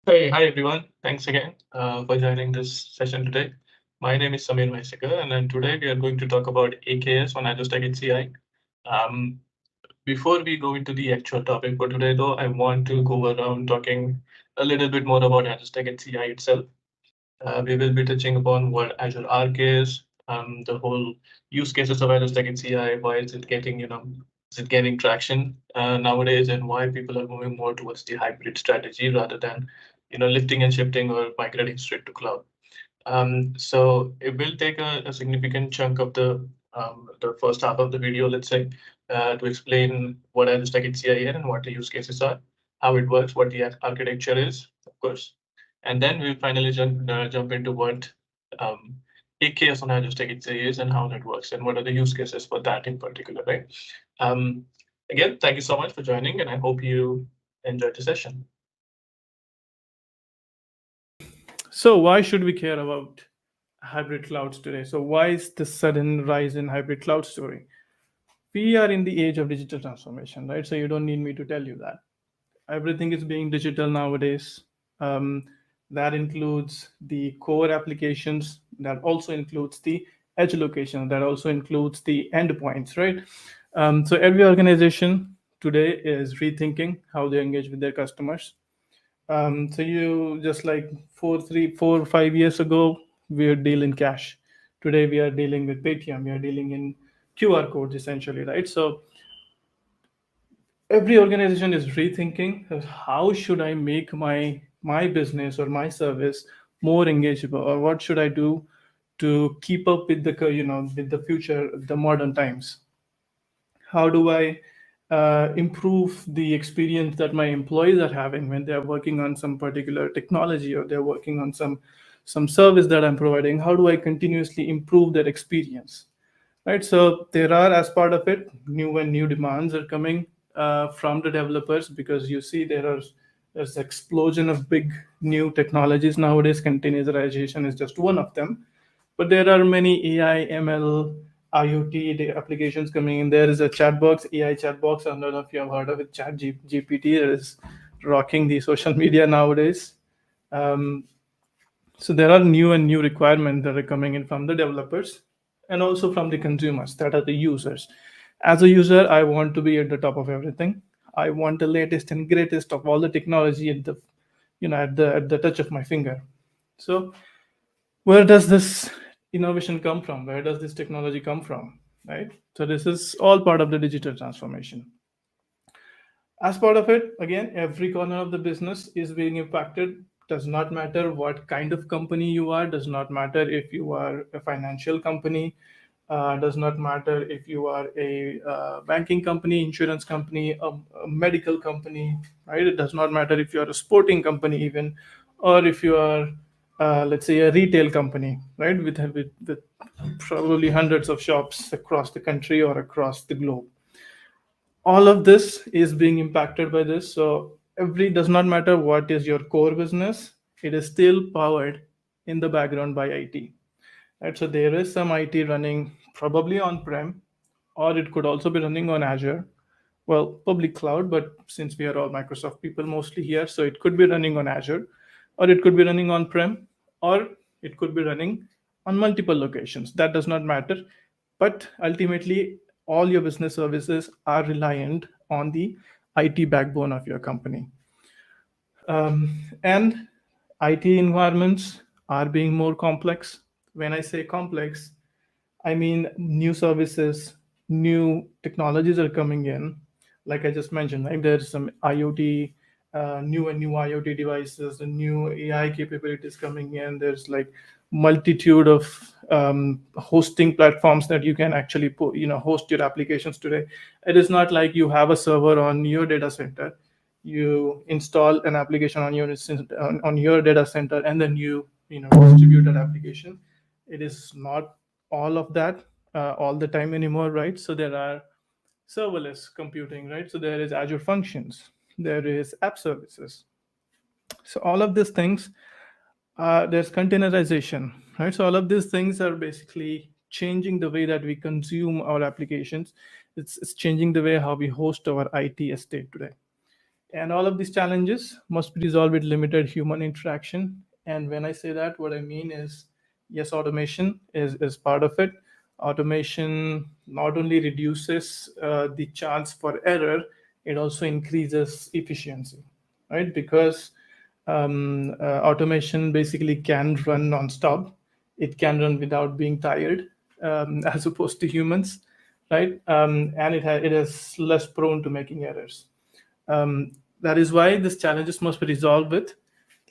Hi everyone. Thanks again for joining this session today. My name is Mhaisekar, and then today we are going to talk about AKS on Azure Stack HCI. Um, Before we go into the actual topic for today, though, I want to go around talking a little bit more about Azure Stack HCI itself. We will be touching upon what Azure Arc is, the whole use cases of Azure Stack HCI, why is it getting, is it gaining traction nowadays, and why people are moving more towards the hybrid strategy rather than, lifting and shifting or migrating straight to cloud. So it will take a significant chunk of the first half of the video, let's say, to explain what Azure Stack HCI is and what the use cases are, how it works, what the architecture is, of course, and then we'll finally jump into what um, AKS on Azure Stack HCI is and how that works and what are the use cases for that in particular, right? Um, Again, thank you so much for joining, and I hope you enjoyed the session. So, why should we care about hybrid clouds today? So, why is this sudden rise in hybrid cloud story? We are in the age of digital transformation, right? So, you don't need me to tell you that. Everything is being digital nowadays. Um, that includes the core applications, that also includes the edge location, that also includes the endpoints, right? So, every organization today is rethinking how they engage with their customers. So you just like 5 years ago, we were dealing cash. Today we are dealing with Paytm. We are dealing in QR codes essentially, right? So every organization is rethinking how should I make my business or my service more engageable, or what should I do to keep up with with the future, the modern times. How do I improve the experience that my employees are having when they are working on some particular technology, or they're working on some service that I'm providing? How do I continuously improve that experience? Right. So there are, as part of it, new demands are coming from the developers, because you see there's explosion of big new technologies nowadays. Containerization is just one of them, but there are many AI, ML, IoT applications coming in. There is a chat box, AI chat box. I don't know if you have heard of it, GPT, that is rocking the social media nowadays. Um, so there are new requirements that are coming in from the developers and also from the consumers, that are the users. As a user, I want to be at the top of everything. I want the latest and greatest of all the technology at the touch of my finger. So where does this innovation come from? Where does this technology come from? Right? So this is all part of the digital transformation. As part of it, again, every corner of the business is being impacted. Does not matter what kind of company you are, does not matter if you are a financial company, does not matter if you are a banking company, insurance company, a medical company, right? It does not matter if you are a sporting company, even, or if you are, let's say, a retail company, right? With probably hundreds of shops across the country or across the globe. All of this is being impacted by this. So every does not matter what is your core business, it is still powered in the background by IT. Right? So there is some IT running probably on prem, or it could also be running on Azure. Well, public cloud, but since we are all Microsoft people mostly here, so it could be running on Azure, or it could be running on prem, or it could be running on multiple locations. That does not matter. But ultimately, all your business services are reliant on the IT backbone of your company. And IT environments are being more complex. When I say complex, I mean new services, new technologies are coming in. Like I just mentioned, like there's some IoT, new IoT devices, and new AI capabilities coming in. There's like multitude of hosting platforms that you can actually host your applications today. It is not like you have a server on your data center, you install an application on your data center, and then you distribute that application. It is not all of that all the time anymore, right? So there are serverless computing, right? So there is Azure Functions, there is app services. So all of these things, there's containerization, right? So all of these things are basically changing the way that we consume our applications. It's changing the way how we host our IT estate today. And all of these challenges must be resolved with limited human interaction. And when I say that, what I mean is, yes, automation is part of it. Automation not only reduces the chance for error, it also increases efficiency, right? Because automation basically can run non-stop. It can run without being tired, as opposed to humans, right? And it is less prone to making errors. Um, that is why these challenges must be resolved with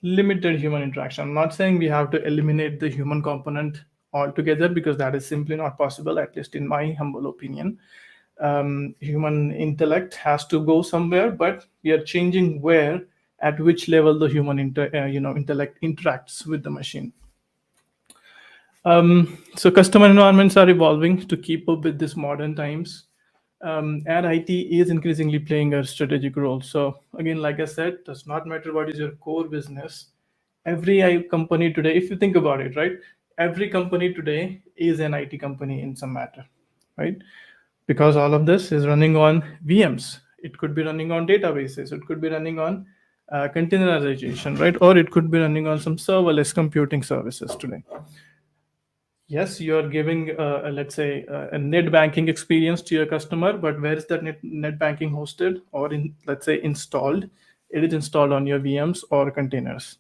limited human interaction. I'm not saying we have to eliminate the human component altogether, because that is simply not possible, at least in my humble opinion. Human intellect has to go somewhere, but we are changing where, at which level the human intellect interacts with the machine. So customer environments are evolving to keep up with these modern times, and IT is increasingly playing a strategic role. So again, like I said, does not matter what is your core business. Every company today, if you think about it, right, every company today is an IT company in some matter, right? Because all of this is running on VMs. It could be running on databases. It could be running on containerization, right? Or it could be running on some serverless computing services today. Yes, you are giving, let's say, a net banking experience to your customer, but where is that net banking hosted or let's say, installed? It is installed on your VMs or containers.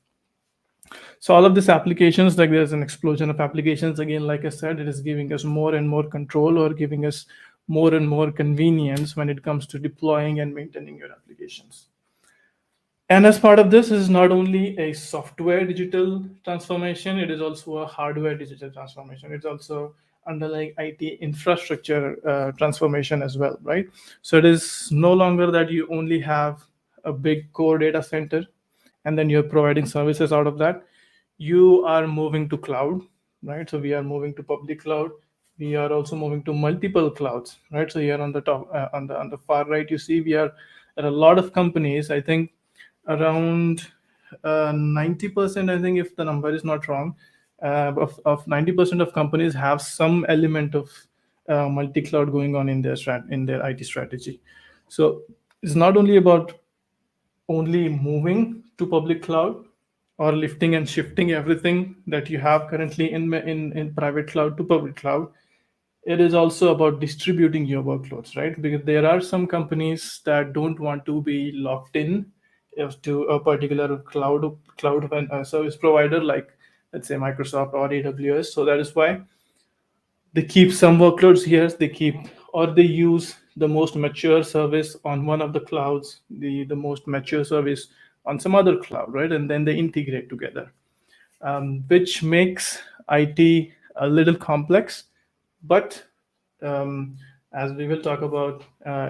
So all of these applications, like there's an explosion of applications. Again, like I said, it is giving us more and more control, or giving us more and more convenience when it comes to deploying and maintaining your applications. And as part of this is not only a software digital transformation, it is also a hardware digital transformation. It's also underlying IT infrastructure transformation as well, right? So it is no longer that you only have a big core data center and then you're providing services out of that. You are moving to cloud, right? So we are moving to public cloud. We are also moving to multiple clouds, right? So here on the top, on the far right, you see there are a lot of companies. I think around 90%, I think, if the number is not wrong, of 90% of companies have some element of multi-cloud going on in their IT strategy. So it's not only about only moving to public cloud or lifting and shifting everything that you have currently in private cloud to public cloud. It is also about distributing your workloads, right? Because there are some companies that don't want to be locked in to a particular cloud service provider, like let's say Microsoft or AWS. So that is why they keep some workloads here. They keep, or they use the most mature service on one of the clouds, the most mature service on some other cloud, right? And then they integrate together, which makes IT a little complex. But as we will talk about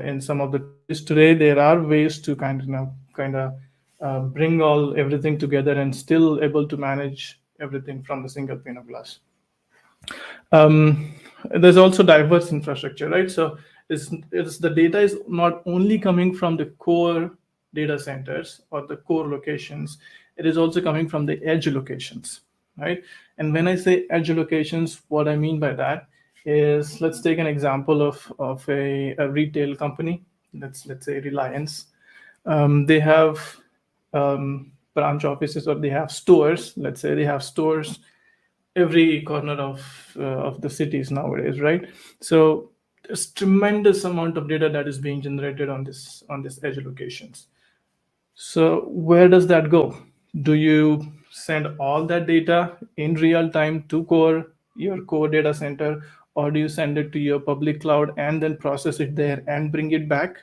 in some of the topics today, there are ways to kind of bring all everything together and still able to manage everything from the single pane of glass. um, there's also diverse infrastructure, right? So it's the data is not only coming from the core data centers or the core locations, it is also coming from the edge locations, right? And when I say edge locations, what I mean by that is, let's take an example of a retail company. Let's say Reliance. They have branch offices, or they have stores. Let's say they have stores every corner of the cities nowadays, right? So there's tremendous amount of data that is being generated on this edge locations. So where does that go? Do you send all that data in real time to your core data center, or do you send it to your public cloud and then process it there and bring it back?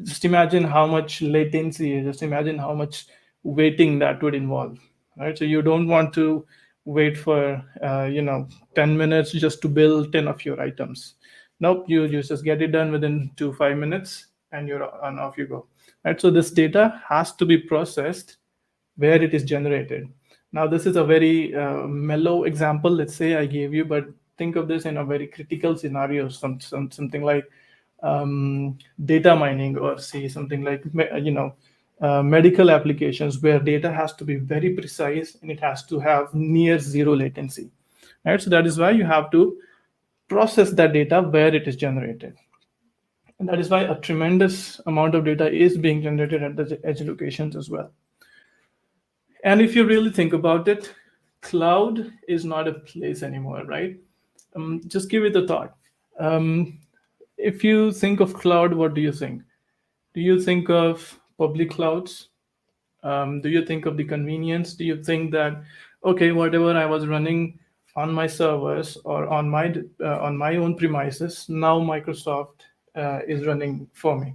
Just imagine how much latency, just imagine how much waiting that would involve, right? So you don't want to wait for 10 minutes just to build 10 of your items. Nope, you just get it done within 2 5 minutes and you're on, off you go, right? So this data has to be processed where it is generated. Now, this is a very mellow example, let's say, I gave you, but think of this in a very critical scenario, something like data mining, or say something like medical applications, where data has to be very precise and it has to have near zero latency, right? So that is why you have to process that data where it is generated. And that is why a tremendous amount of data is being generated at the edge locations as well. And if you really think about it, cloud is not a place anymore, right? Just give it a thought. Um, if you think of cloud, what do you think? Do you think of public clouds? Do you think of the convenience? Do you think that, okay, whatever I was running on my servers or on my own premises, now Microsoft is running for me?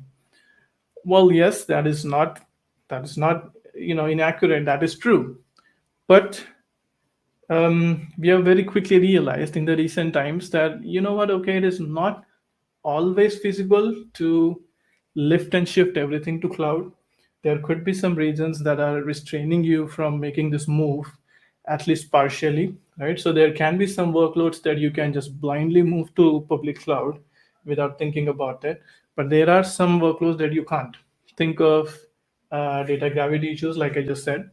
Well, yes, that is not inaccurate. That is true, but we have very quickly realized in the recent times that, you know what, okay, it is not always feasible to lift and shift everything to cloud. There could be some reasons that are restraining you from making this move, at least partially, right? So there can be some workloads that you can just blindly move to public cloud without thinking about it. But there are some workloads that you can't. Think of data gravity issues, like I just said,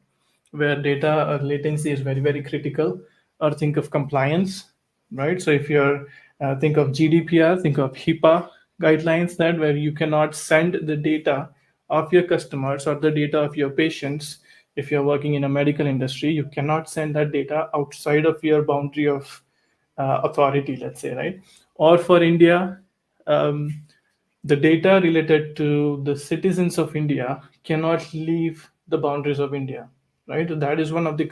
where data latency is very, very critical. Or think of compliance, right? So if you're think of GDPR, think of HIPAA guidelines, that where you cannot send the data of your customers or the data of your patients. If you're working in a medical industry, you cannot send that data outside of your boundary of authority, let's say, right? Or for India, um, the data related to the citizens of India cannot leave the boundaries of India, right? That is one of the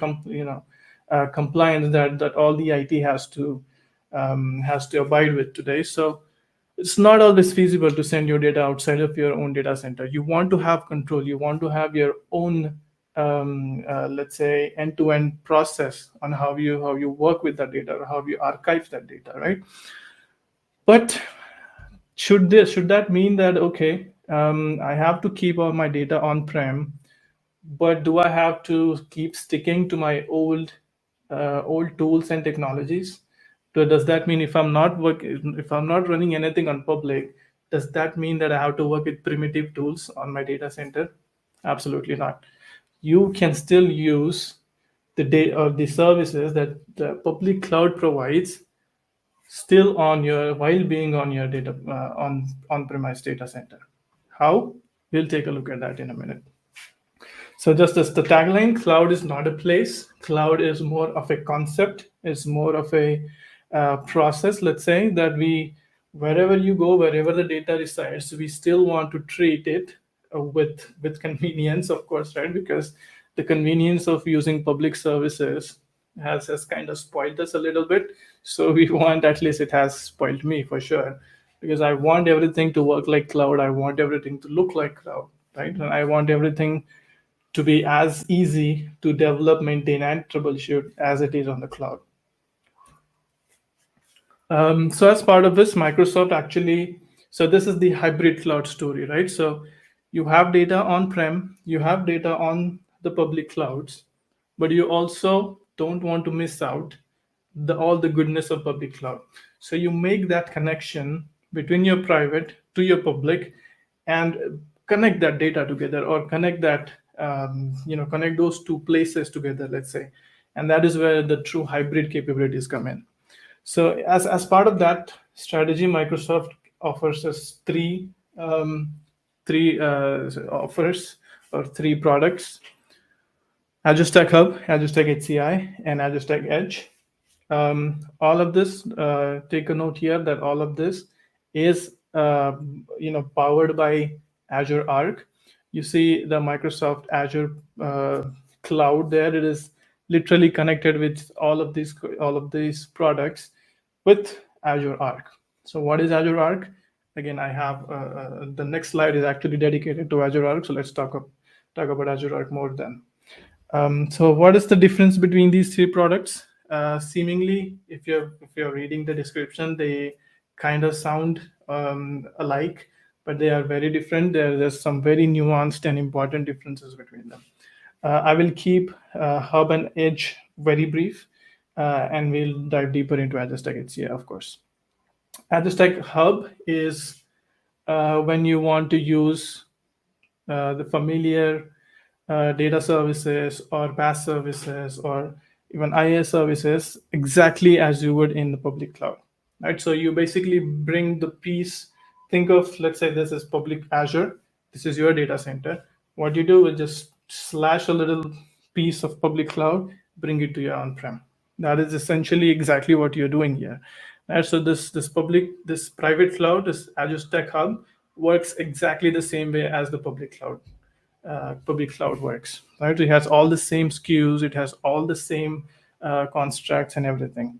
compliance that all the IT has to abide with today. So it's not always feasible to send your data outside of your own data center. You want to have control. You want to have your own, let's say, end-to-end process on how you work with that data or how you archive that data, right? But should that mean that, okay, I have to keep all my data on prem, but do I have to keep sticking to my old tools and technologies? Does that mean if I'm not running anything on public, does that mean that I have to work with primitive tools on my data center? Absolutely not. You can still use the data or the services that the public cloud provides still on your while being on your data on-premise data center. How? We'll take a look at that in a minute. So just as the tagline, cloud is not a place. Cloud is more of a concept. It's more of a process. Let's say that wherever you go, wherever the data resides, we still want to treat it with convenience, of course, right? Because the convenience of using public services has kind of spoiled us a little bit. So we want, at least it has spoiled me for sure, because I want everything to work like cloud. I want everything to look like cloud, right? And I want everything to be as easy to develop, maintain, and troubleshoot as it is on the cloud. So as part of this, Microsoft actually, so this is the hybrid cloud story, right? So you have data on-prem, you have data on the public clouds, but you also don't want to miss out all the goodness of public cloud. So you make that connection between your private to your public and connect that data together, or connect those two places together, let's say. And that is where the true hybrid capabilities come in. So as part of that strategy, Microsoft offers us three offers or three products: Azure Stack Hub, Azure Stack HCI, and Azure Stack Edge. All of this, take a note here that all of this is powered by Azure Arc. You see the Microsoft Azure cloud there. It is literally connected with all of these products with Azure Arc. So what is Azure Arc? Again, I have the next slide is actually dedicated to Azure Arc. So let's talk about Azure Arc more then. So what is the difference between these three products? Seemingly, if you're reading the description, they kind of sound alike, but they are very different. There's some very nuanced and important differences between them. I will keep Hub and Edge very brief, and we'll dive deeper into Azure Stack HCI, of course. Azure Stack Hub is when you want to use the familiar data services or PaaS services or even IaaS services exactly as you would in the public cloud, right? So you basically bring the piece think of, let's say this is public Azure, this is your data center. What you do is just slash a little piece of public cloud, bring it to your on-prem. That is essentially exactly what you're doing here. And so this private cloud, this Azure Stack Hub, works exactly the same way as the public cloud works. Right? It has all the same SKUs, it has all the same constructs and everything.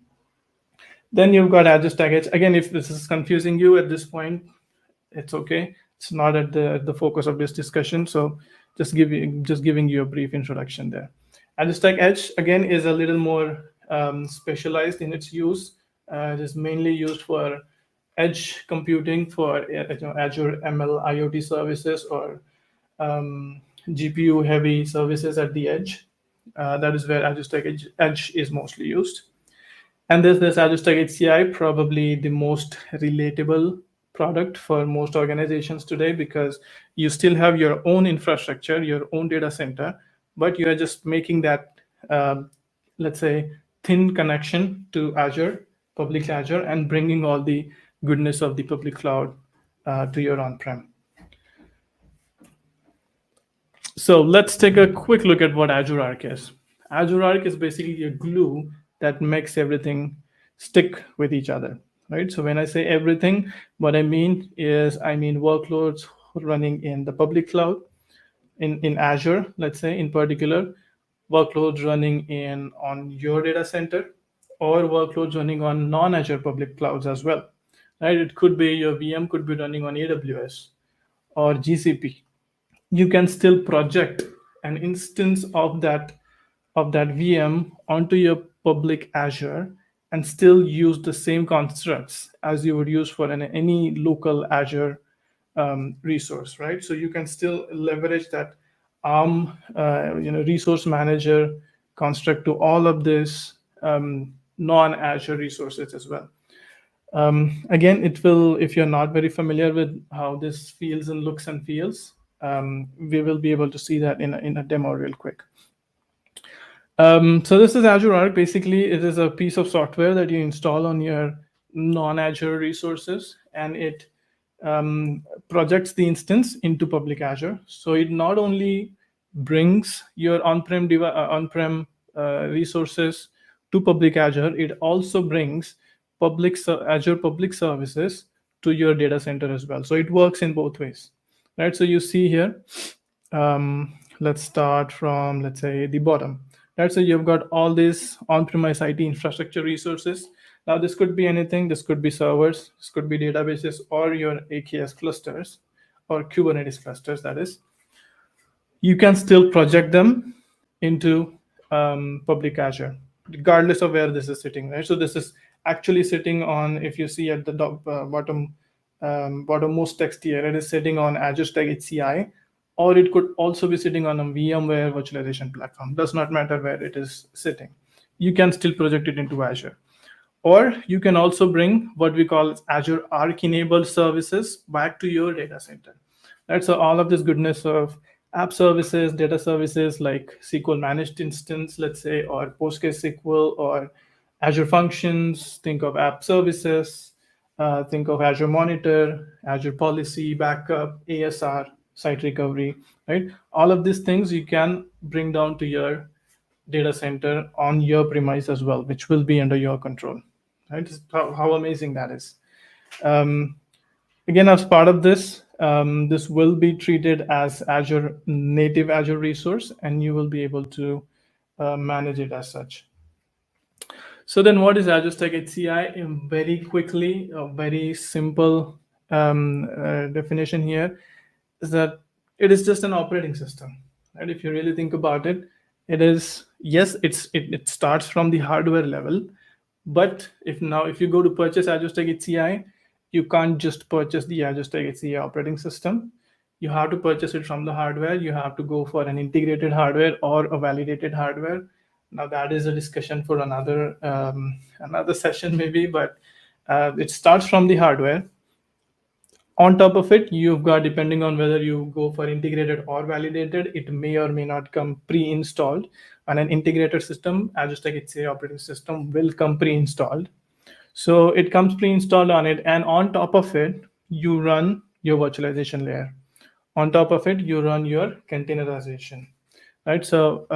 Then you've got Azure Stack Edge. Again, if this is confusing you at this point, it's okay. It's not at the focus of this discussion. So just giving you a brief introduction there. Azure Stack Edge again is a little more specialized in its use. It is mainly used for edge computing for Azure ML IoT services or GPU heavy services at the edge. That is where Azure Stack Edge is mostly used. And this Azure Stack HCI, probably the most relatable product for most organizations today, because you still have your own infrastructure, your own data center, but you are just making that, let's say, thin connection to Azure, public Azure, and bringing all the goodness of the public cloud to your on-prem. So let's take a quick look at what Azure Arc is. Azure Arc is basically a glue that makes everything stick with each other, right? So when I say everything, what I mean is workloads running in the public cloud, in Azure, let's say in particular, workloads running on your data center, or workloads running on non-Azure public clouds as well, right? It could be your VM could be running on AWS or GCP. You can still project an instance of that VM onto your public Azure and still use the same constructs as you would use for any local Azure resource, right? So you can still leverage that ARM, resource manager construct to all of this non-Azure resources as well. Again, it will, if you're not very familiar with how this feels and looks and feels, we will be able to see that in a demo real quick. So this is Azure Arc. Basically, it is a piece of software that you install on your non-Azure resources, and it projects the instance into public Azure. So it not only brings your on-prem resources to public Azure, it also brings Azure public services to your data center as well. So it works in both ways, right? So you see here, let's start from, let's say, the bottom. Right, so you've got all these on-premise IT infrastructure resources. Now, this could be anything. This could be servers, this could be databases, or your AKS clusters, or Kubernetes clusters, that is. You can still project them into public Azure, regardless of where this is sitting, right? So this is actually sitting on, if you see at the bottommost text here, it is sitting on Azure Stack HCI, or it could also be sitting on a VMware virtualization platform. Does not matter where it is sitting. You can still project it into Azure. Or you can also bring what we call Azure Arc-enabled services back to your data center. Right? So all of this goodness of app services, data services like SQL managed instance, let's say, or PostgreSQL, or Azure Functions, think of app services, think of Azure Monitor, Azure Policy, Backup, ASR, site recovery, right? All of these things you can bring down to your data center on your premise as well, which will be under your control, right? Just how amazing that is. Again, as part of this, this will be treated as Azure native Azure resource, and you will be able to manage it as such. So then what is Azure Stack HCI? Very quickly, a very simple definition here is that it is just an operating system, right? If you really think about it, it is, yes, it starts from the hardware level, but if you go to purchase Azure Stack HCI, you can't just purchase the Azure Stack HCI operating system. You have to purchase it from the hardware. You have to go for an integrated hardware or a validated hardware. Now that is a discussion for another session maybe, but it starts from the hardware. On top of it, you've got, depending on whether you go for integrated or validated, it may or may not come pre-installed. On an integrated system, Azure Stack HCI operating system will come pre-installed. So it comes pre-installed on it, and on top of it, you run your virtualization layer. On top of it, you run your containerization, right? So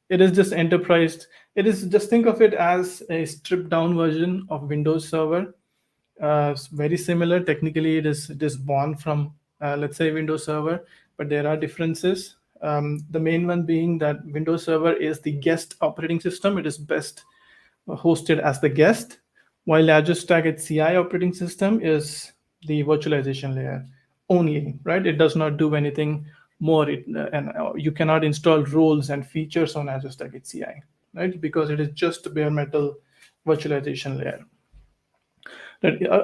it is just enterprise. It is just think of it as a stripped down version of Windows Server. Very similar. Technically, it is born from let's say Windows Server, but there are differences. The main one being that Windows Server is the guest operating system. It is best hosted as the guest, while Azure Stack HCI operating system is the virtualization layer only, right? It does not do anything more. And you cannot install roles and features on Azure Stack HCI, right? Because it is just bare metal virtualization layer.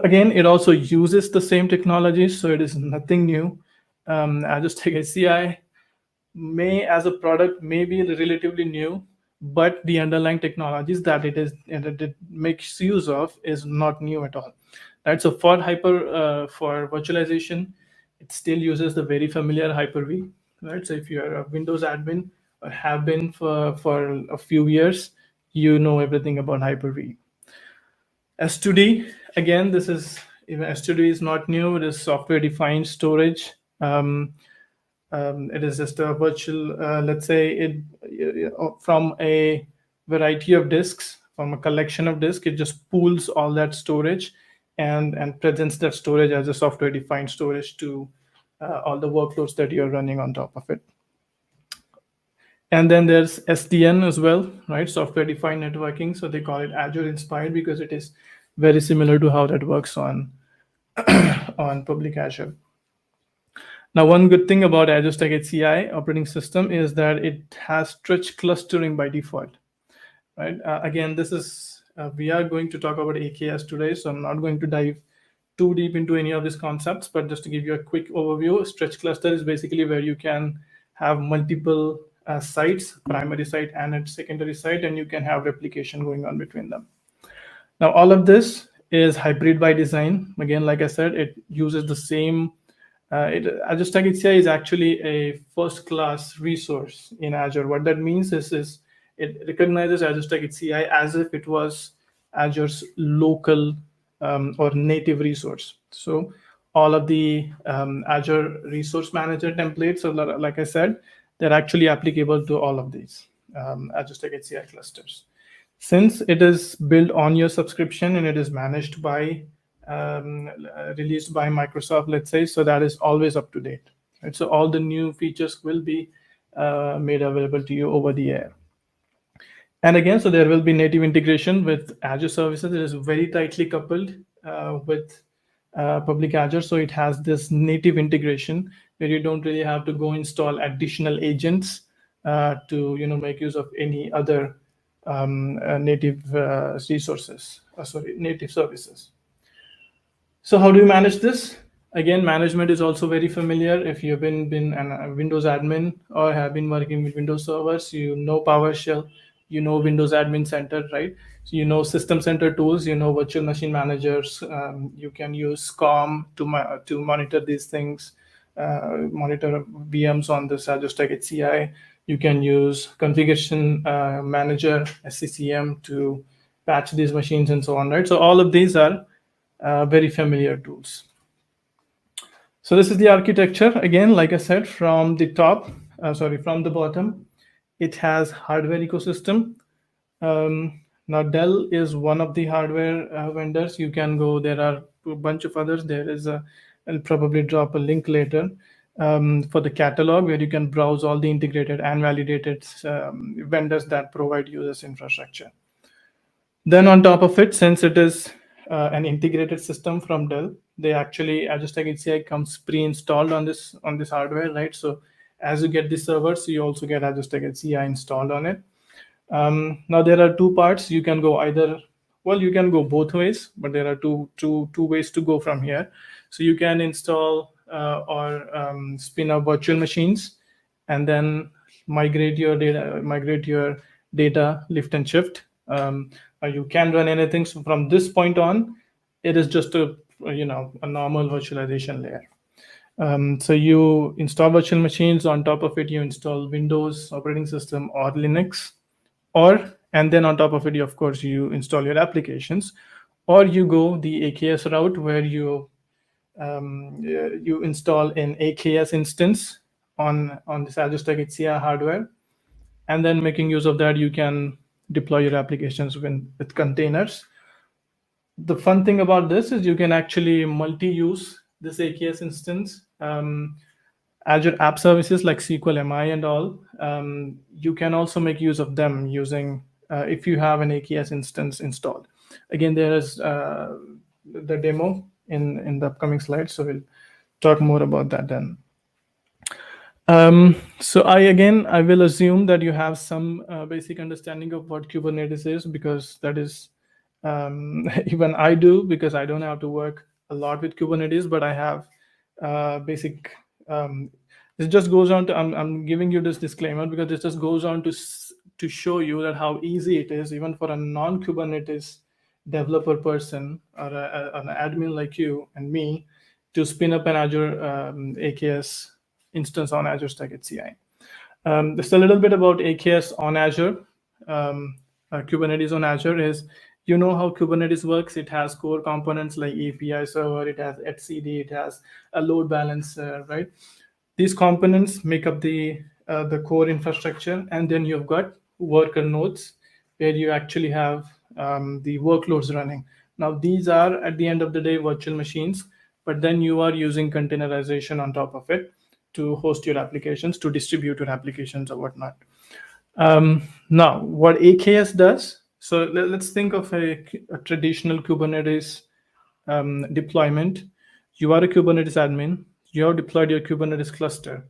Again, it also uses the same technology, so it is nothing new. Azure Stack HCI may as a product may be relatively new, but the underlying technologies that it makes use of is not new at all, right? So for virtualization, it still uses the very familiar Hyper-V, right? So if you are a Windows admin or have been for a few years, you know everything about Hyper-V. S2D, again, this is even S2D is not new. It is software defined storage. It is just a virtual, let's say, from a variety of disks, from a collection of disks, it just pools all that storage and presents that storage as a software defined storage to all the workloads that you're running on top of it. And then there's SDN as well, right? Software defined networking. So they call it Azure inspired because it is very similar to how that works on on public Azure. Now, one good thing about Azure Stack HCI operating system is that it has stretch clustering by default, right? Again, this is we are going to talk about AKS today, so I'm not going to dive too deep into any of these concepts, but just to give you a quick overview, stretch cluster is basically where you can have multiple sites, primary site and a secondary site, and you can have replication going on between them. Now, all of this is hybrid by design. Again, like I said, it uses the same. Azure Stack HCI is actually a first-class resource in Azure. What that means is it recognizes Azure Stack HCI as if it was Azure's local or native resource. So all of the Azure Resource Manager templates, so like I said, they're actually applicable to all of these Azure Stack HCI clusters. Since it is built on your subscription and it is managed by released by Microsoft, let's say, so that is always up to date, right? So all the new features will be made available to you over the air. And again, so there will be native integration with Azure services. It is very tightly coupled with public Azure, so it has this native integration where you don't really have to go install additional agents to make use of any other native resources. Native services. So how do you manage this? Again, management is also very familiar. If you've been a Windows admin or have been working with Windows servers, you know PowerShell, you know Windows Admin Center, right? So you know System Center tools, you know virtual machine managers. You can use SCOM to monitor these things, monitor VMs on this Azure Stack HCI. You can use Configuration Manager, SCCM, to patch these machines and so on, right? So all of these are very familiar tools. So this is the architecture. Again, like I said, from the bottom, it has hardware ecosystem. Now Dell is one of the hardware vendors. You can go, there are a bunch of others. I'll probably drop a link later for the catalog where you can browse all the integrated and validated vendors that provide you this infrastructure. Then on top of it, since it is an integrated system from Dell, they actually Azure Stack HCI comes pre-installed on this hardware, right? So as you get the servers, you also get Azure Stack HCI installed on it. Now there are two parts. You can go you can go both ways, but there are two ways to go from here. So you can install or spin up virtual machines and then migrate your data lift and shift. You can run anything. So from this point on, it is just a normal virtualization layer. So you install virtual machines. On top of it, you install Windows operating system or Linux, and then on top of it, of course, you install your applications, or you go the AKS route where you you install an AKS instance on this Azure Stack HCI hardware, and then making use of that, you can deploy your applications with containers. The fun thing about this is you can actually multi-use this AKS instance. Azure App Services like SQL MI and all, you can also make use of them using if you have an AKS instance installed. Again, there is the demo in the upcoming slides, so we'll talk more about that then. So I will assume that you have some basic understanding of what Kubernetes is, because that is even I do, because I don't have to work a lot with Kubernetes, but I have basic. This just goes on to I'm giving you this disclaimer because this just goes on to show you that how easy it is even for a non-Kubernetes developer person or an admin like you and me to spin up an Azure AKS instance on Azure Stack HCI. Just a little bit about AKS on Azure. Kubernetes on Azure is, you know how Kubernetes works. It has core components like API server, it has etcd, it has a load balancer, right? These components make up the core infrastructure, and then you've got worker nodes where you actually have the workloads running. Now these are at the end of the day virtual machines, but then you are using containerization on top of it to host your applications, to distribute your applications or whatnot. Now, what AKS does, so let's think of a traditional Kubernetes deployment. You are a Kubernetes admin, you have deployed your Kubernetes cluster.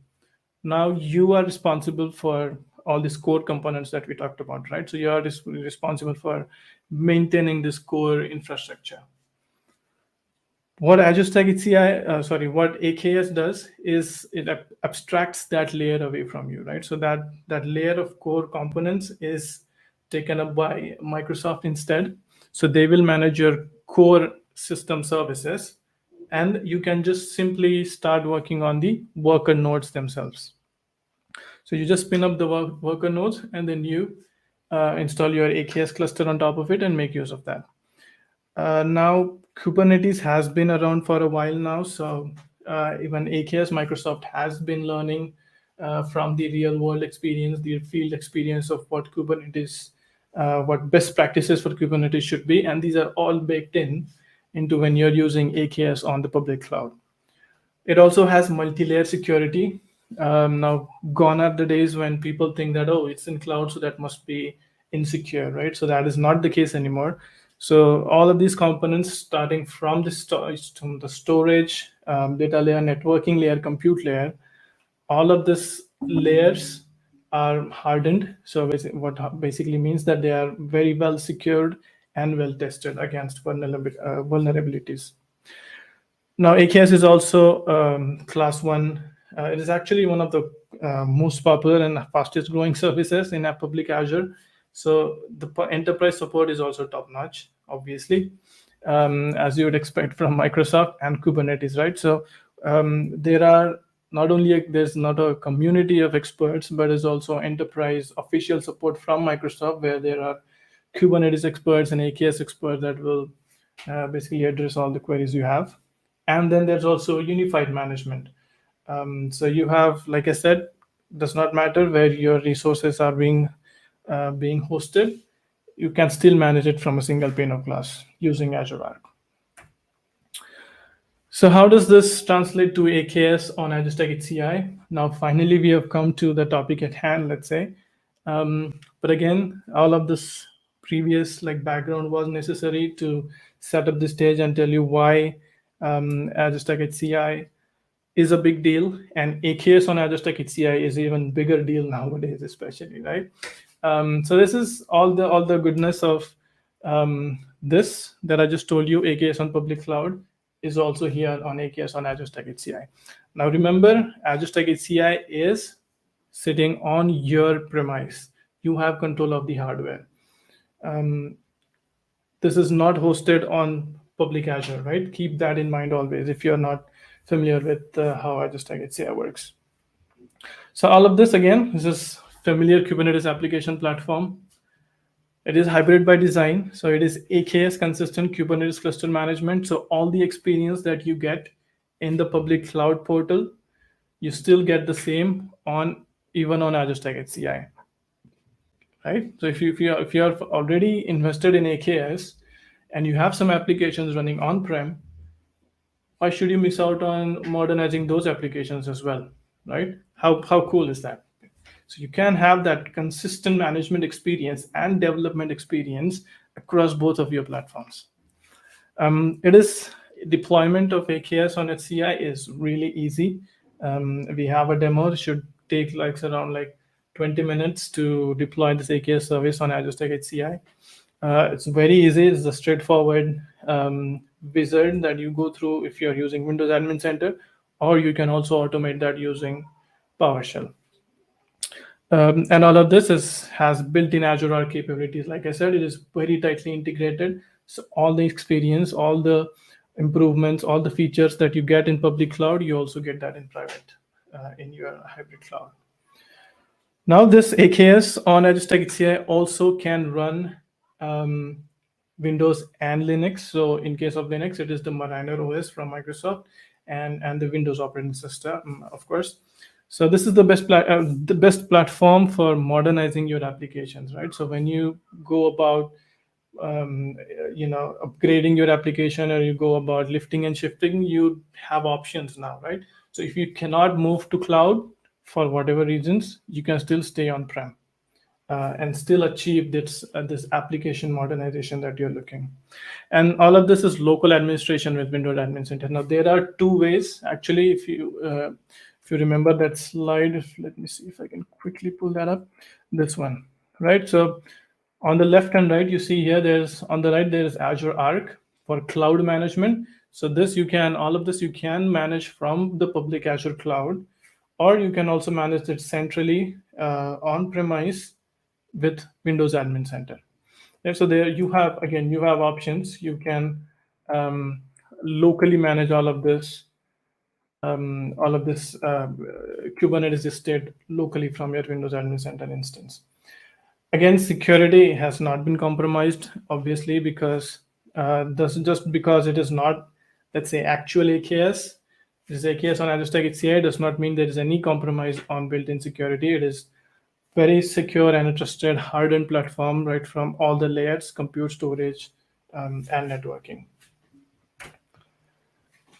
Now you are responsible for all these core components that we talked about, right? So you are responsible for maintaining this core infrastructure. What Azure Stack HCI, what AKS does is it abstracts that layer away from you, right? So that layer of core components is taken up by Microsoft instead. So they will manage your core system services, and you can just simply start working on the worker nodes themselves. So you just spin up the worker nodes, and then you install your AKS cluster on top of it and make use of that. Now, Kubernetes has been around for a while now, so even AKS, Microsoft has been learning from the real world experience, the field experience of what Kubernetes, what best practices for Kubernetes should be, and these are all baked into when you're using AKS on the public cloud. It also has multi-layer security. Now, gone are the days when people think that, oh, it's in cloud, so that must be insecure, right? So that is not the case anymore. So all of these components, starting from the storage, data layer, networking layer, compute layer, all of these layers are hardened. So what basically means that they are very well secured and well tested against vulnerabilities. Now, AKS is also class 1. It is actually one of the most popular and fastest growing services in a public Azure. So the enterprise support is also top notch, obviously, as you would expect from Microsoft and Kubernetes, right? So there are not only there's not a community of experts, but there's also enterprise official support from Microsoft, where there are Kubernetes experts and AKS experts that will basically address all the queries you have. And then there's also unified management. So you have, like I said, does not matter where your resources are being hosted, you can still manage it from a single pane of glass using Azure Arc. So how does this translate to AKS on Azure Stack HCI? Now, finally, we have come to the topic at hand, let's say. But again, all of this previous background was necessary to set up the stage and tell you why Azure Stack HCI is a big deal, and AKS on Azure Stack HCI is even bigger deal nowadays, especially, right? So this is all the goodness of this that I just told you. AKS on public cloud is also here on AKS on Azure Stack HCI. Now remember, Azure Stack HCI is sitting on your premise. You have control of the hardware. This is not hosted on public Azure, right? Keep that in mind always if you're not familiar with how Azure Stack HCI works. So all of this, again, this is familiar Kubernetes application platform. It is hybrid by design. So it is AKS consistent Kubernetes cluster management. So all the experience that you get in the public cloud portal, you still get the same on even on Azure Stack HCI, right? So if you are already invested in AKS and you have some applications running on-prem, why should you miss out on modernizing those applications as well, right? How cool is that? So you can have that consistent management experience and development experience across both of your platforms. It is deployment of AKS on HCI is really easy. We have a demo. It should take like around like 20 minutes to deploy this AKS service on Azure Stack HCI. It's very easy. It's a straightforward wizard that you go through if you're using Windows Admin Center, or you can also automate that using PowerShell. And all of this has built-in Azure Arc capabilities. Like I said, it is very tightly integrated. So all the experience, all the improvements, all the features that you get in public cloud, you also get that in private, in your hybrid cloud. Now this AKS on Azure Stack HCI also can run Windows and Linux. So in case of Linux, it is the Mariner OS from Microsoft and the Windows operating system, of course. So this is the best platform for modernizing your applications, right? So when you go about upgrading your application, or you go about lifting and shifting, you have options now, right? So if you cannot move to cloud for whatever reasons, you can still stay on prem and still achieve this application modernization that you're looking. And all of this is local administration with Windows Admin Center. Now there are two ways actually. If you remember that slide, let me see if I can quickly pull that up. This one, right? So on the left and right, you see here, on the right, there is Azure Arc for cloud management. So all of this you can manage from the public Azure cloud, or you can also manage it centrally on premise with Windows Admin Center. And so there you have options. You can locally manage all of this Kubernetes estate locally from your Windows Admin Center instance. Again, security has not been compromised, obviously, because just because it is not, let's say, actual AKS. This is AKS on Azure Stack HCI does not mean there is any compromise on built-in security. It is very secure and a trusted hardened platform, right from all the layers, compute, storage, and networking.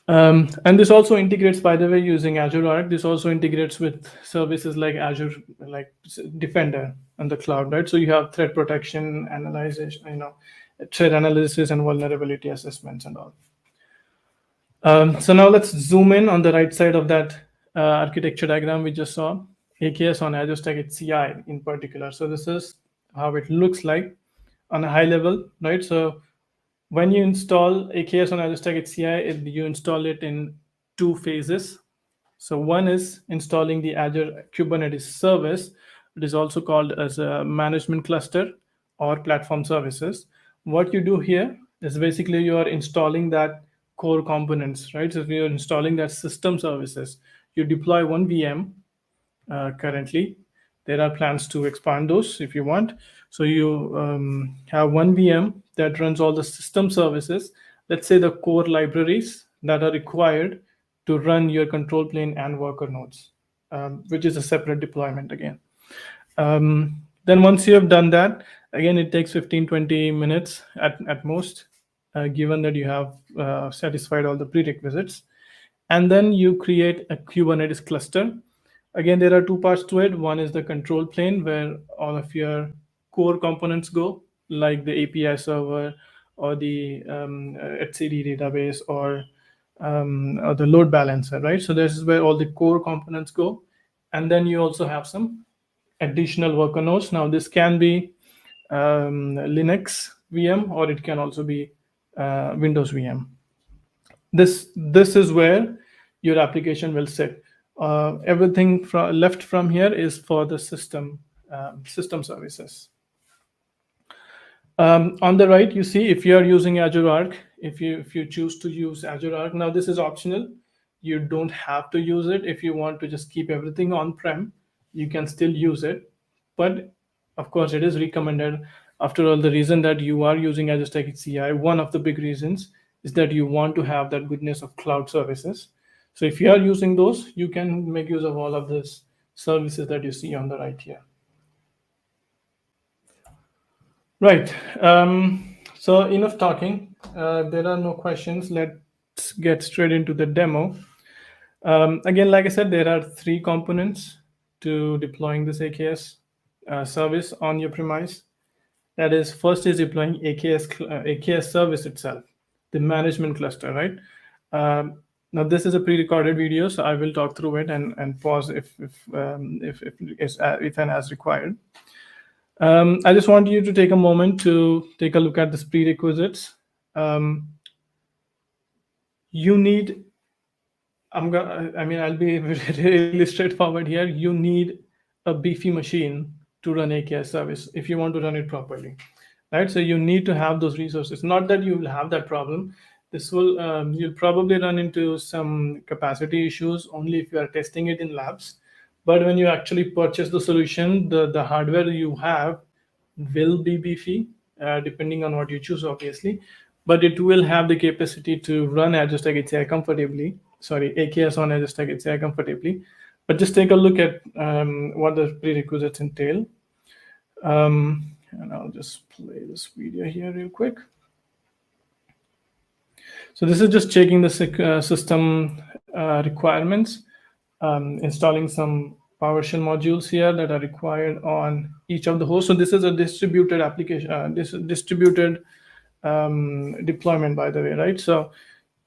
And this also integrates, by the way, using Azure Arc. This also integrates with services like Azure, like Defender on the cloud, right? So you have threat protection, analysis, threat analysis, and vulnerability assessments and all. So now let's zoom in on the right side of that architecture diagram we just saw. AKS on Azure Stack HCI in particular. So this is how it looks like on a high level, right? So when you install AKS on Azure Stack HCI, you install it in two phases. So one is installing the Azure Kubernetes service. It is also called as a management cluster or platform services. What you do here is basically you are installing that core components, right? So if you're installing that system services, you deploy one VM currently. There are plans to expand those if you want. So you have one VM that runs all the system services, let's say the core libraries that are required to run your control plane and worker nodes, which is a separate deployment again. Then once you have done that, again, it takes 15-20 minutes at most, given that you have satisfied all the prerequisites. And then you create a Kubernetes cluster. Again, there are two parts to it. One is the control plane, where all of your core components go, like the API server or the etcd database or the load balancer, right? So this is where all the core components go. And then you also have some additional worker nodes. Now this can be Linux VM, or it can also be Windows VM. This is where your application will sit. Everything left from here is for the system services. On the right, you see if you are using Azure Arc, if you choose to use Azure Arc, now this is optional. You don't have to use it. If you want to just keep everything on-prem, you can still use it. But of course, it is recommended. After all, the reason that you are using Azure Stack HCI, one of the big reasons is that you want to have that goodness of cloud services. So if you are using those, you can make use of all of this services that you see on the right here. Right. So enough talking. There are no questions. Let's get straight into the demo. Again, like I said, there are three components to deploying this AKS service on your premise. That is, first is deploying AKS service itself, the management cluster, right? Now this is a pre-recorded video, so I will talk through it and pause if and as required. I just want you to take a moment to take a look at this prerequisites. You need, I'll be really straightforward here. You need a beefy machine to run AKS service if you want to run it properly, right? So you need to have those resources. Not that you will have that problem. This will you'll probably run into some capacity issues only if you are testing it in labs. But when you actually purchase the solution, the hardware you have will be beefy, depending on what you choose, obviously. But it will have the capacity to run Azure Stack HCI comfortably. Sorry, AKS on Azure Stack HCI comfortably. But just take a look at what the prerequisites entail. And I'll just play this video here real quick. So this is just checking the system requirements, installing some PowerShell modules here that are required on each of the hosts. So this is a distributed application, this is distributed deployment, by the way, right? So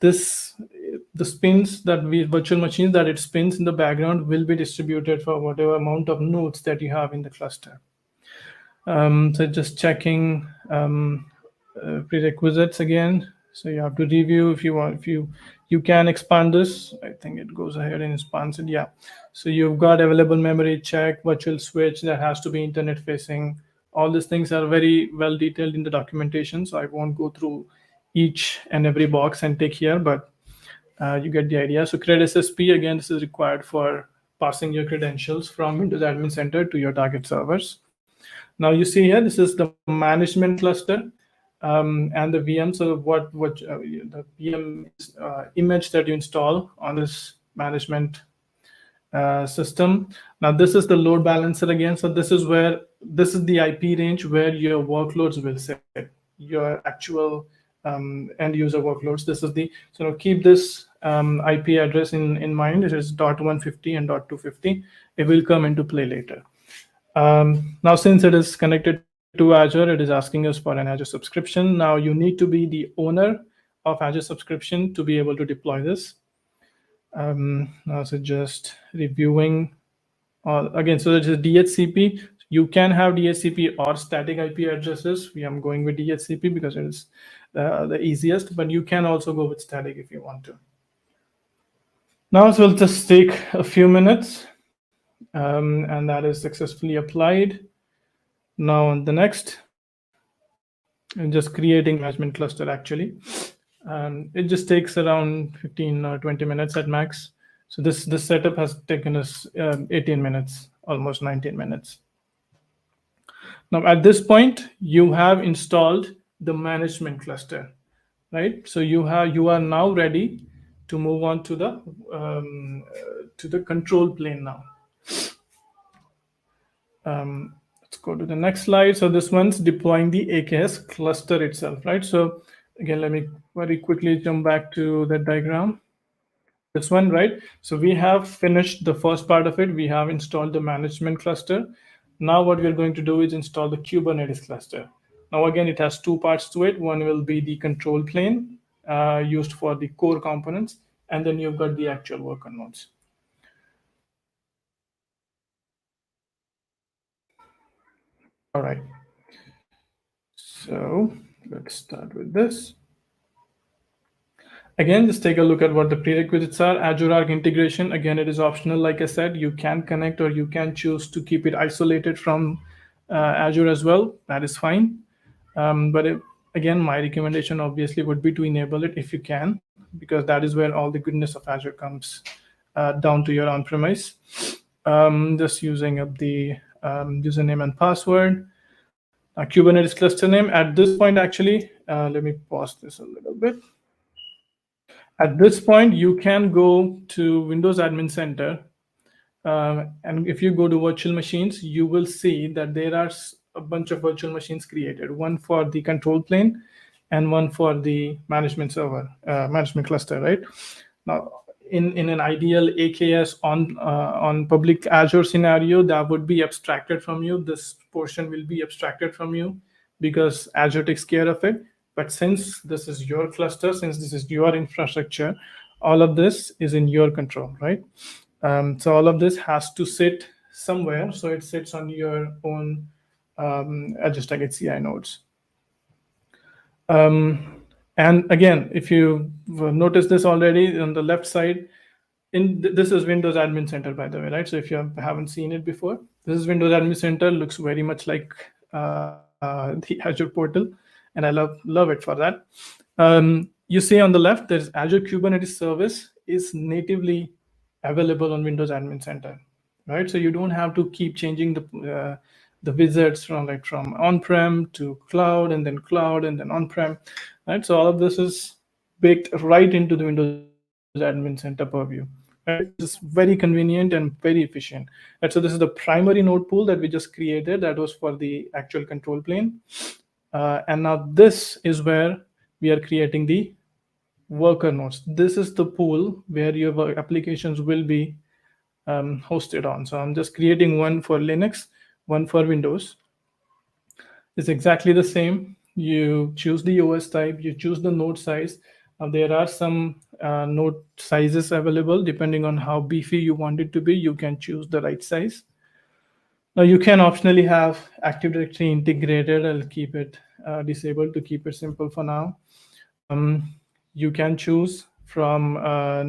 the spins that virtual machines that it spins in the background will be distributed for whatever amount of nodes that you have in the cluster. So just checking prerequisites again. So you have to review if you want, if you can expand this. I think it goes ahead and expands it. Yeah. So you've got available memory check, virtual switch that has to be internet facing. All these things are very well detailed in the documentation. So I won't go through each and every box and take here, but you get the idea. So CRED SSP, again, this is required for passing your credentials from Windows Admin Center to your target servers. Now you see here, this is the management cluster and the VM. So the VM image that you install on this management system. Now this is the load balancer again. So this is the IP range where your workloads will sit, your actual end user workloads. This is so keep this IP address in mind. It is .150 and .250. It will come into play later. Now, since it is connected to Azure, it is asking us for an Azure subscription. Now, you need to be the owner of Azure subscription to be able to deploy this. Now, so just reviewing again. So this is DHCP. You can have DHCP or static IP addresses. I'm going with DHCP because it is the easiest, but you can also go with static if you want to. Now, so we'll just take a few minutes. And that is successfully applied. Now on the next, I'm just creating management cluster actually. It just takes around 15 or 20 minutes at max. So this setup has taken us 18 minutes, almost 19 minutes. Now at this point, you have installed the management cluster, right? So you are now ready to move on to the control plane now. Let's go to the next slide. So this one's deploying the AKS cluster itself, right? So again, let me very quickly jump back to that diagram. This one, right? So we have finished the first part of it. We have installed the management cluster. Now what we're going to do is install the Kubernetes cluster. Now again, it has two parts to it. One will be the control plane used for the core components, and then you've got the actual worker nodes. All right. So let's start with this. Again, just take a look at what the prerequisites are. Azure Arc integration, again, it is optional. Like I said, you can connect or you can choose to keep it isolated from Azure as well. That is fine. Again, my recommendation obviously would be to enable it if you can, because that is where all the goodness of Azure comes down to your on-premise. Just using up the username and password. Kubernetes cluster name. At this point, actually, let me pause this a little bit. At this point, you can go to Windows Admin Center, and if you go to virtual machines, you will see that there are a bunch of virtual machines created, one for the control plane and one for the management server, management cluster, right? Now, in an ideal AKS on public Azure scenario, that would be abstracted from you. This portion will be abstracted from you because Azure takes care of it. But since this is your cluster, since this is your infrastructure, all of this is in your control, right? So all of this has to sit somewhere. So it sits on your own Azure Stack HCI nodes. And again, if you noticed this already on the left side, this is Windows Admin Center, by the way, right? So if you haven't seen it before, this is Windows Admin Center. Looks very much like the Azure portal, and I love it for that. You see on the left, there's Azure Kubernetes Service is natively available on Windows Admin Center, right? So you don't have to keep changing the wizards from on-prem to cloud and then on-prem, right? So all of this is baked right into the Windows Admin Center purview, right? Which is very convenient and very efficient. Right? So this is the primary node pool that we just created. That was for the actual control plane. And now this is where we are creating the worker nodes. This is the pool where your applications will be hosted on. So I'm just creating one for Linux, one for Windows. It's exactly the same. You choose the OS type, you choose the node size. There are some node sizes available depending on how beefy you want it to be. You can choose the right size. Now you can optionally have Active Directory integrated. I'll keep it disabled to keep it simple for now. You can choose from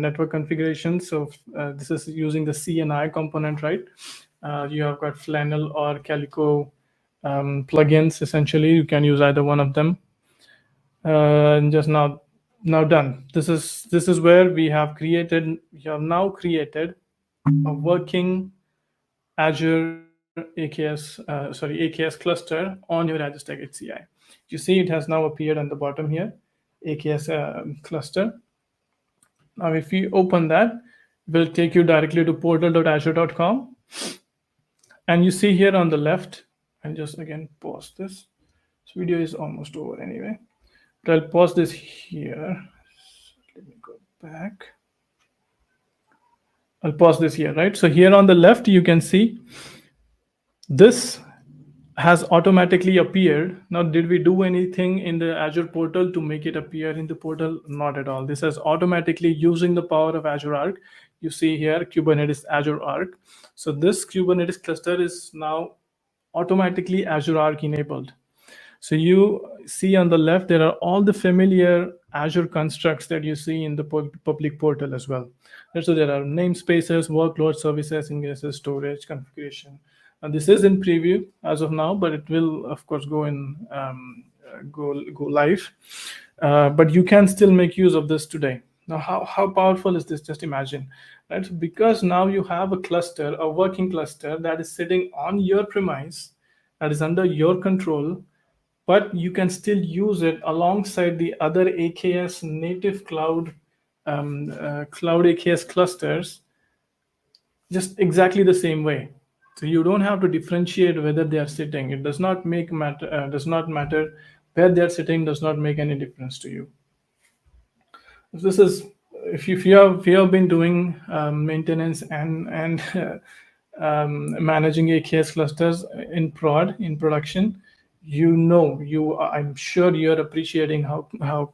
network configuration. So this is using the CNI component, right? You have got Flannel or Calico plugins. Essentially, you can use either one of them. And just now done. This is where we have now created a working Azure AKS cluster on your Azure Stack HCI. You see it has now appeared on the bottom here, AKS cluster. Now, if you open that, it will take you directly to portal.azure.com. And you see here on the left, I'll just again pause this. This video is almost over anyway. But I'll pause this here. Let me go back. I'll pause this here, right? So here on the left, you can see this has automatically appeared. Now, did we do anything in the Azure portal to make it appear in the portal? Not at all. This is automatically using the power of Azure Arc. You see here, Kubernetes Azure Arc. So this Kubernetes cluster is now automatically Azure Arc enabled. So you see on the left, there are all the familiar Azure constructs that you see in the public portal as well. And so there are namespaces, workload, services, ingresses, storage, configuration. And this is in preview as of now, but it will, of course, go live. But you can still make use of this today. Now, how powerful is this? Just imagine, right? Because now you have a cluster, a working cluster that is sitting on your premise, that is under your control, but you can still use it alongside the other AKS native cloud AKS clusters, just exactly the same way. So you don't have to differentiate whether they are sitting. It does not matter where they are sitting. Does not make any difference to you. This is if you have been doing maintenance and managing AKS clusters in production. I'm sure you're appreciating how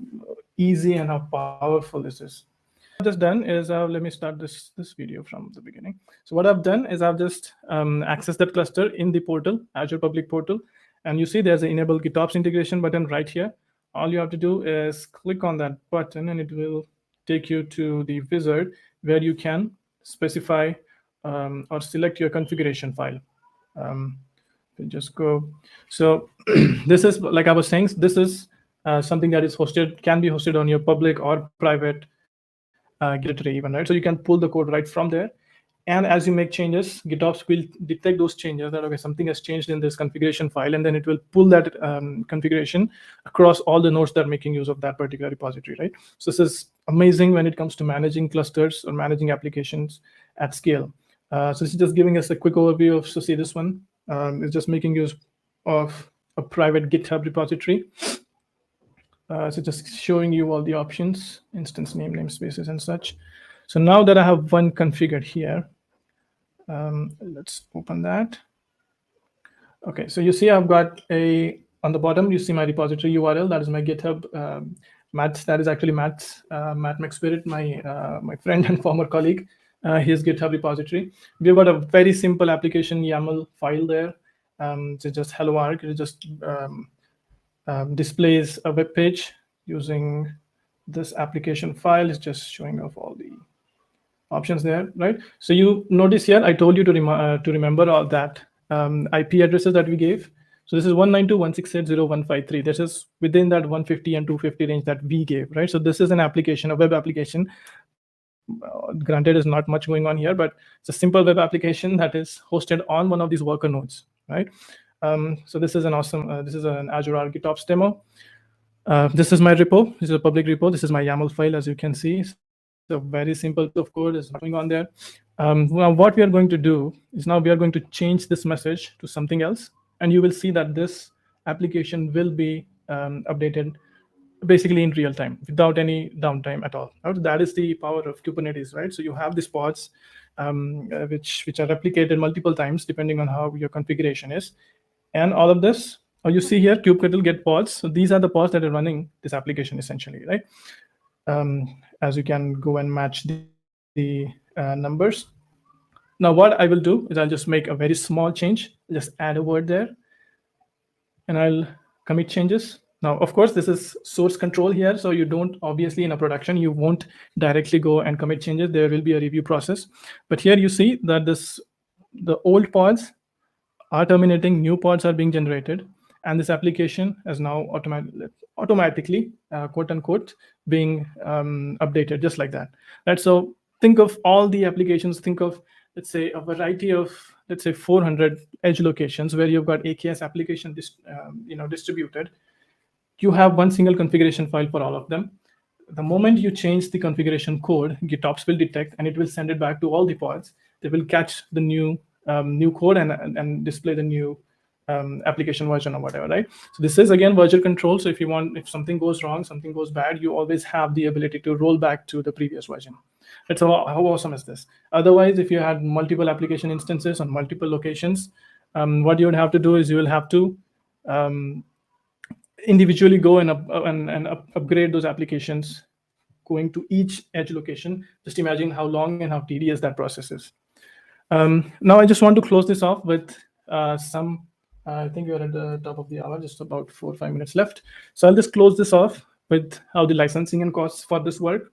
easy and how powerful this is. What I've just done is let me start this video from the beginning. So what I've done is I've just accessed that cluster in the portal, Azure public portal, and you see there's an enable GitOps integration button right here. All you have to do is click on that button, and it will take you to the wizard where you can specify or select your configuration file. Just go. So this is, like I was saying, this is something that is can be hosted on your public or private directory even, right? So you can pull the code right from there. And as you make changes, GitOps will detect those changes, that okay, something has changed in this configuration file, and then it will pull that configuration across all the nodes that are making use of that particular repository, right? So this is amazing when it comes to managing clusters or managing applications at scale. So this is just giving us a quick overview of, so see this one is just making use of a private GitHub repository. So just showing you all the options, instance name, namespaces, and such. So now that I have one configured here, let's open that. Okay, so you see I've got on the bottom, you see my repository URL. That is my GitHub. Matt, that is actually Matt McSpirit, my friend and former colleague. His GitHub repository. We've got a very simple application YAML file there. So just hello arc. It just displays a web page using this application file. Is just showing off all the options there, right? So you notice here, I told you to remember all that IP addresses that we gave. So this is 192.168.0.153. This is within that 150 and 250 range that we gave, right? So this is an application, a web application. Granted, is not much going on here, but it's a simple web application that is hosted on one of these worker nodes, right? So this is an awesome, this is an Azure Arc GitOps demo. This is my repo. This is a public repo. This is my YAML file, as you can see. It's a very simple piece of code. Is nothing going on there. Now, what we are going to do is now we are going to change this message to something else, and you will see that this application will be updated basically in real time without any downtime at all. That is the power of Kubernetes, right? So you have these pods which are replicated multiple times depending on how your configuration is, and all of this. You see here, kubectl get pods. So these are the pods that are running this application essentially, right? As you can go and match the numbers. Now, what I will do is I'll just make a very small change, just add a word there, and I'll commit changes. Now, of course, this is source control here. So you don't, obviously in a production, you won't directly go and commit changes. There will be a review process. But here you see that the old pods are terminating, new pods are being generated, and this application is now automatically, quote unquote, being updated just like that. Right. So think of all the applications. Think of, let's say, a variety of, let's say, 400 edge locations where you've got AKS application distributed. You have one single configuration file for all of them. The moment you change the configuration code, GitOps will detect and it will send it back to all the pods. They will catch the new code and display the new application version or whatever, right? So this is again version control. So if something goes wrong, something goes bad, you always have the ability to roll back to the previous version. That's how awesome is this. Otherwise, if you had multiple application instances on multiple locations, what you would have to do is you will have to individually go and upgrade those applications going to each edge location. Just imagine how long and how tedious that process is. Now I just want to close this off with some, I think we're at the top of the hour, just about 4 or 5 minutes left. So I'll just close this off with how the licensing and costs for this work.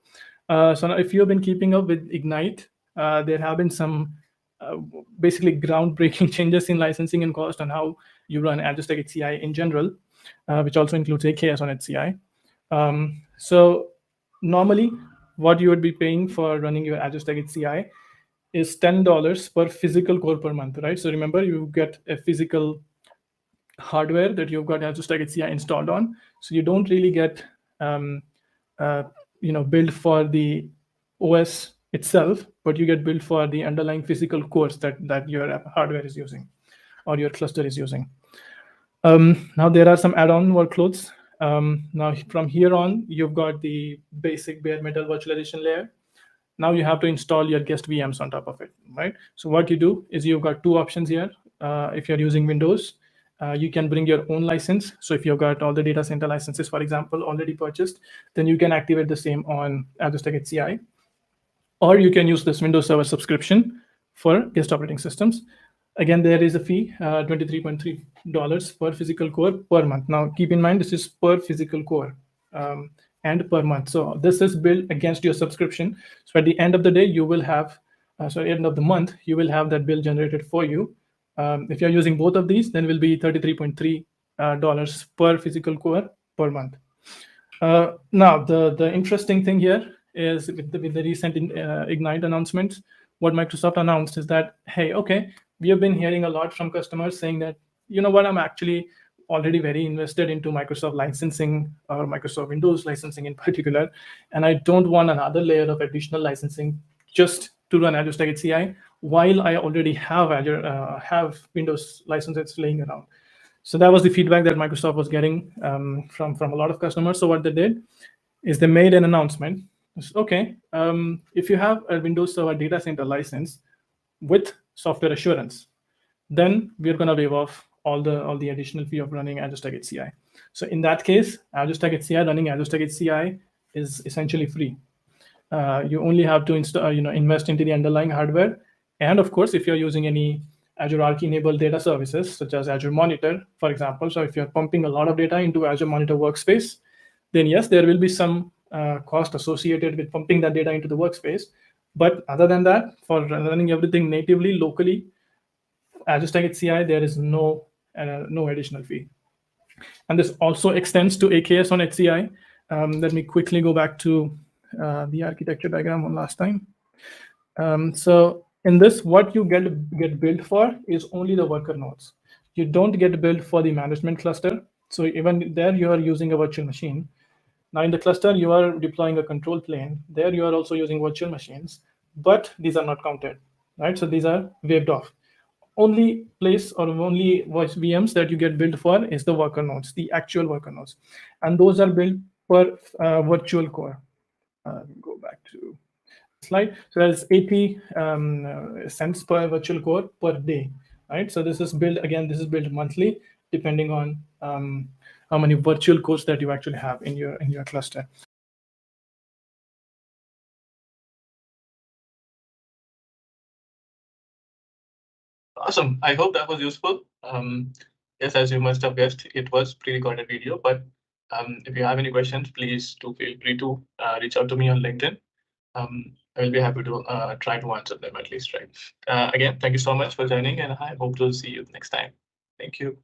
So now if you've been keeping up with Ignite, there have been some basically groundbreaking changes in licensing and cost on how you run Azure Stack HCI in general, which also includes AKS on HCI. So normally what you would be paying for running your Azure Stack HCI is $10 per physical core per month, right? So remember, you get a physical hardware that you've got Azure Stack HCI installed on. So you don't really get billed for the OS itself, but you get billed for the underlying physical cores that your hardware is using or your cluster is using. Now there are some add-on workloads. Now from here on, you've got the basic bare metal virtualization layer. Now you have to install your guest VMs on top of it, right? So what you do is you've got two options here. If you're using Windows, you can bring your own license. So if you've got all the data center licenses, for example, already purchased, then you can activate the same on Azure Stack HCI. Or you can use this Windows Server subscription for guest operating systems. Again, there is a fee, $23.3 per physical core per month. Now, keep in mind, this is per physical core and per month. So this is billed against your subscription. So at the end of the day, you will have, end of the month, you will have that bill generated for you. If you're using both of these, then it will be $33.3 per physical core per month. Now, the interesting thing here is with the recent Ignite announcements, what Microsoft announced is that, hey, okay, we have been hearing a lot from customers saying that, you know what, I'm actually already very invested into Microsoft licensing or Microsoft Windows licensing in particular, and I don't want another layer of additional licensing just to run Azure Stack HCI while I already have have Windows licenses laying around. So that was the feedback that Microsoft was getting from a lot of customers. So what they did is they made an announcement. Okay, if you have a Windows Server data center license with software assurance, then we're going to waive off all the additional fee of running Azure Stack HCI. So in that case, Azure Stack HCI running Azure Stack HCI is essentially free. You only have to invest into the underlying hardware, and of course, if you're using any Azure Arc enabled data services such as Azure Monitor, for example, so if you're pumping a lot of data into Azure Monitor workspace, then yes, there will be some cost associated with pumping that data into the workspace. But other than that, for running everything natively locally, Azure Stack HCI, there is no additional fee. And this also extends to AKS on HCI. Let me quickly go back to the architecture diagram one last time. So in this, what you get billed for is only the worker nodes. You don't get billed for the management cluster. So even there, you are using a virtual machine. Now in the cluster, you are deploying a control plane. There, you are also using virtual machines, but these are not counted, right? So these are waived off. Only place or only VMs that you get billed for is the worker nodes, the actual worker nodes, and those are billed per virtual core. Go back to slide. So that's 80 cents per virtual core per day, right? So this is billed again. This is billed monthly, depending on how many virtual cores that you actually have in your cluster. Awesome. I hope that was useful. Yes, as you must have guessed, it was pre-recorded video, but if you have any questions, please do feel free to reach out to me on LinkedIn. I will be happy to try to answer them at least, right? Again, thank you so much for joining, and I hope to see you next time. Thank you.